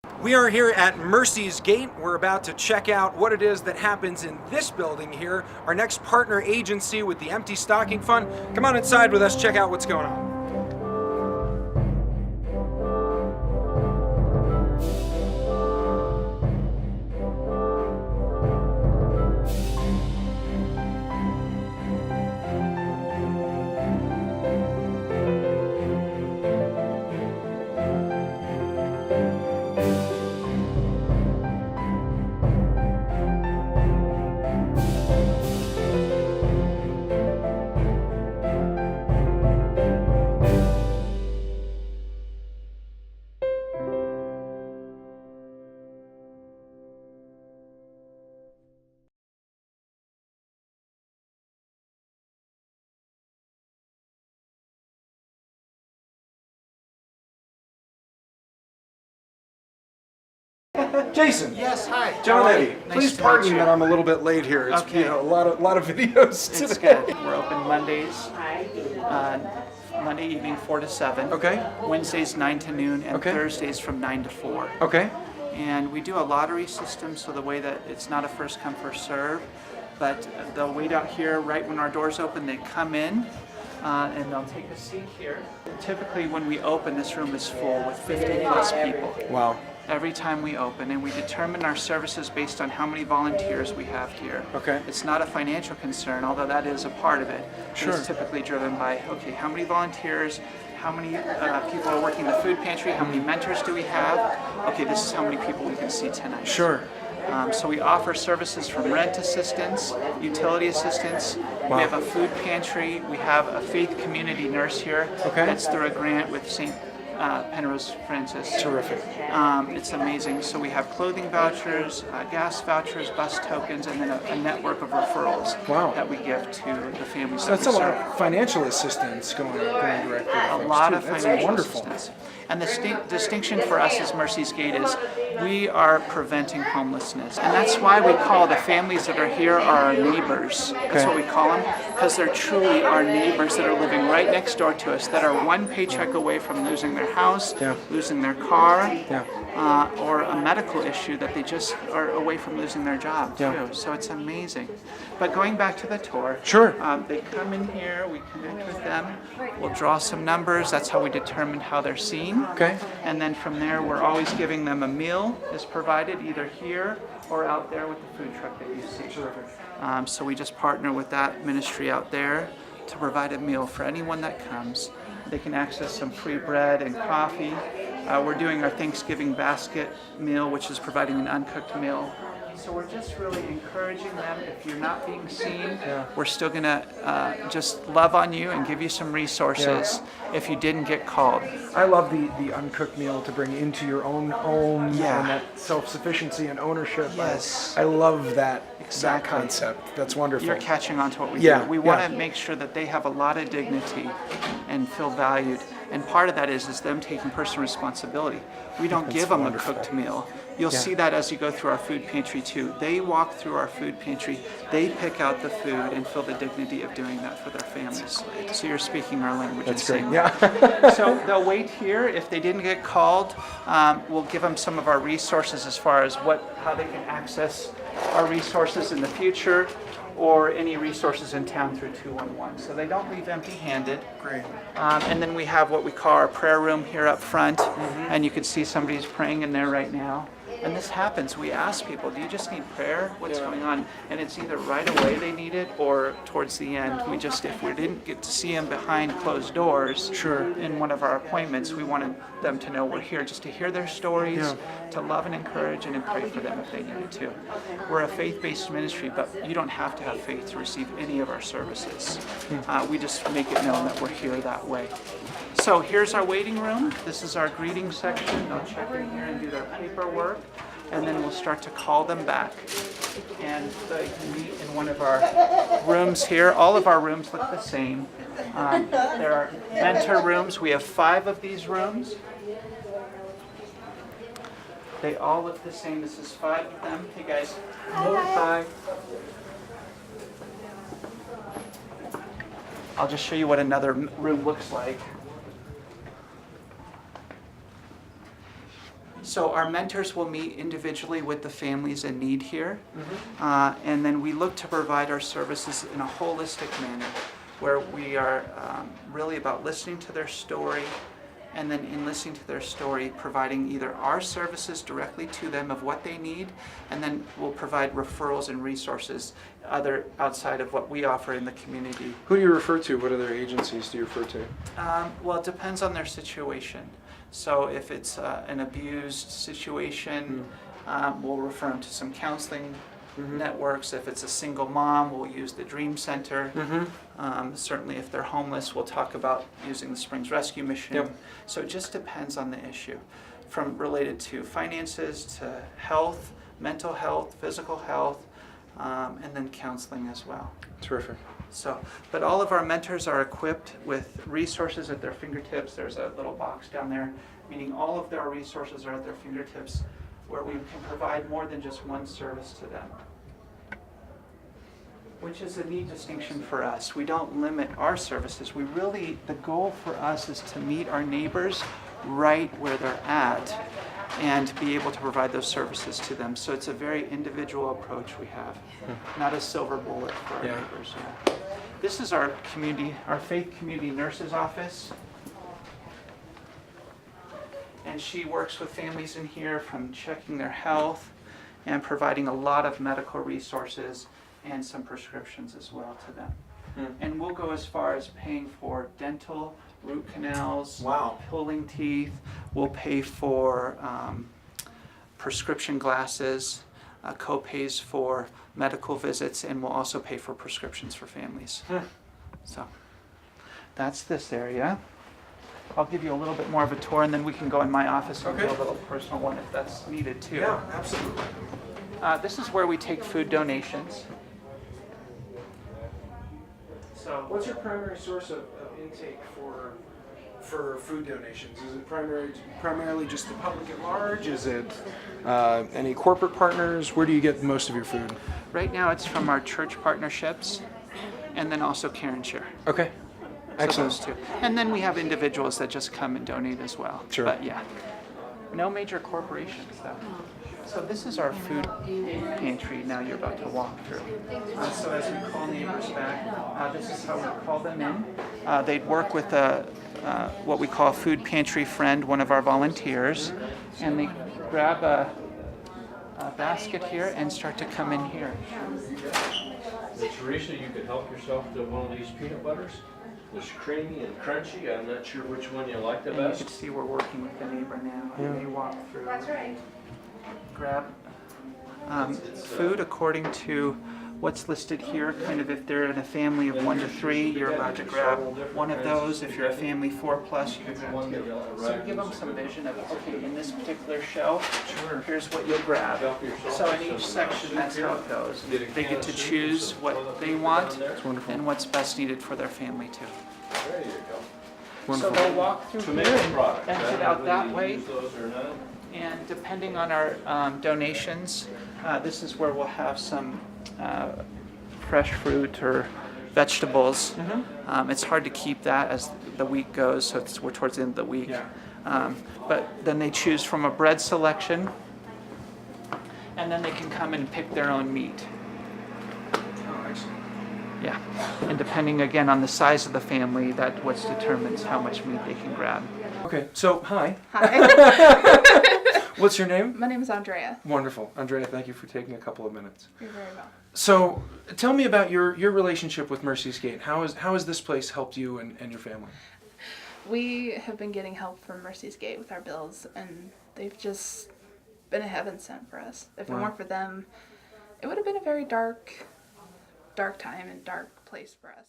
We are here at Mercy's Gate. We're about to check out what it is that happens in this building here, our next partner agency with the Empty Stocking Fund. Come on inside with us, check out what's going on. Jason. Yes, hi. Jon Eddy. Nice Please to pardon meet me you. that I'm a little bit late here. It's Okay. a lot of videos It's today. good. We're open Mondays, Monday evening 4 to 7. Okay. Wednesdays 9 to noon, and Okay. Thursdays from 9 to 4. Okay. And we do a lottery system, so the way that it's not a first come first serve, but they'll wait out here right when our doors open. They come in. And they'll take a seat here. Typically when we open, this room is full with 50 plus people. Wow. Every time we open, and we determine our services based on how many volunteers we have here. Okay. It's not a financial concern, although that is a part of it. Sure. It's typically driven by, okay, how many volunteers, how many people are working the food pantry, how many mentors do we have? Okay, this is how many people we can see tonight. Sure. So we offer services from rent assistance, utility assistance. Wow. We have a food pantry. We have a faith community nurse here. Okay. That's through a grant with St. Penrose Francis. Terrific. It's amazing. So we have clothing vouchers, gas vouchers, bus tokens, and then a network of referrals Wow. that we give to the families So that's that a we lot serve. of financial assistance going directly to A folks, lot too. of That's financial wonderful. assistance. And the distinction for us as Mercy's Gate is we are preventing homelessness. And that's why we call the families that are here our neighbors. That's Okay. what we call them, because they're truly our neighbors that are living right next door to us, that are one paycheck away from losing their house, Yeah. losing their car, Yeah. or a medical issue that they just are away from losing their job too. Yeah. So it's amazing. But going back to the tour, Sure. they come in here, we connect with them, we'll draw some numbers, that's how we determine how they're seen. Okay. And then from there, we're always giving them a meal is provided either here or out there with the food truck that you see. Terrific. So we just partner with that ministry out there to provide a meal for anyone that comes. They can access some free bread and coffee. We're doing our Thanksgiving basket meal, which is providing an uncooked meal. So we're just really encouraging them. If you're not being seen, we're still gonna just love on you and give you some resources if you didn't get called. I love the uncooked meal to bring into your own home Yeah. and that self-sufficiency and ownership. Yes. I love that Exactly. concept. That's wonderful. You're catching on to what we Yeah, do. We want yeah. to make sure that they have a lot of dignity and feel valued. And part of that is them taking personal responsibility. We don't give them wonderful. a cooked meal. You'll see that as you go through our food pantry too. They walk through our food pantry, they pick out the food and feel the dignity of doing that for their families. So you're speaking our language. That's and great. saying Yeah. So they'll wait here. If they didn't get called, we'll give them some of our resources as far as how they can access our resources in the future or any resources in town through 211. So they don't leave empty-handed. Great. And then we have what we call our prayer room here up front, and you can see somebody's praying in there right now. And this happens. We ask people, do you just need prayer? What's going on? And it's either right away they need it or towards the end. If we didn't get to see them behind closed doors in one of our appointments, we wanted them to know we're here just to hear their stories, to love and encourage and pray for them if they needed to. We're a faith-based ministry, but you don't have to have faith to receive any of our services. We just make it known that we're here that way. So here's our waiting room. This is our greeting section. They'll check in here and do their paperwork, and then we'll start to call them back. And they can meet in one of our rooms here. All of our rooms look the same. There are mentor rooms. We have 5 of these rooms. They all look the same. This is 5 of them. Hey guys. Hi. I'll just show you what another room looks like. So So our mentors will meet individually with the families in need here, and then we look to provide our services in a holistic manner, where we are really about listening to their story, and then in listening to their story, providing either our services directly to them of what they need, and then we'll provide referrals and resources other outside of what we offer in the community. Who do you refer to? What other agencies do you refer to? Well, it depends on their situation. So if it's an abused situation, we'll refer them to some counseling networks. If it's a single mom, we'll use the Dream Center. Certainly if they're homeless, we'll talk about using the Springs Rescue Mission. Yep. So it just depends on the issue, from related to finances to health, mental health, physical health, and then counseling as well. Terrific. So, but all of our mentors are equipped with resources at their fingertips. There's a little box down there, meaning all of their resources are at their fingertips, where we can provide more than just one service to them, which is a neat distinction for us. We don't limit our services. The goal for us is to meet our neighbors right where they're at and be able to provide those services to them. So it's a very individual approach we have, not a silver bullet for our neighbors. Yeah. This is our community, our faith community nurse's office. And she works with families in here from checking their health and providing a lot of medical resources and some prescriptions as well to them. And we'll go as far as paying for dental, root canals, pulling teeth. We'll pay for prescription glasses, co-pays for medical visits, and we'll also pay for prescriptions for families. So that's this area. I'll give you a little bit more of a tour, and then we can go in my office and do a little personal one if that's needed too. Yeah, absolutely. This is where we take food donations. So, What's your primary source of intake for food donations? Is it primarily just the public at large? Is it any corporate partners? Where do you get most of your food? right now it's from our church partnerships, and then also Care and Share. Okay. Excellent. So those two. And then we have individuals that just come and donate as well. Sure. But yeah, no major corporations though. So this is our food pantry now you're about to walk through. So as we call neighbors back, this is how we call them in. They'd work with what we call a food pantry friend, one of our volunteers, and they grab a basket here and start to come in here. Teresa, you could help yourself to one of these peanut butters. It's creamy and crunchy. I'm not sure which one you like the And you best. can see we're working with the neighbor now. And they walk through. That's right. Grab food according to what's listed here. Kind of if they're in a family of 1 to 3, you're allowed to grab one of those. If you're a family 4+, you can grab 2. So give them some vision of, okay, in this particular shelf, here's what you'll grab. So in each section, that's how it goes. They get to choose what they want and what's best needed for their family too. There you go. So they'll walk through here and Product. exit out that way. Use those or not. And depending on our donations, this is where we'll have some fresh fruit or vegetables. It's hard to keep that as the week goes, so we're towards the end of the week. But then they choose from a bread selection, and then they can come and pick their own meat. Yeah, and depending again on the size of the family, that what determines how much meat they can grab. Okay, so hi. Hi. What's your name? My name is Andrea. Wonderful. Andrea, thank you for taking a couple of minutes. You're very welcome. So tell me about your relationship with Mercy's Gate. How has this place helped you and your family? We have been getting help from Mercy's Gate with our bills, and they've just been a heaven sent for us. If it weren't for them, it would have been a very dark time and dark place for us.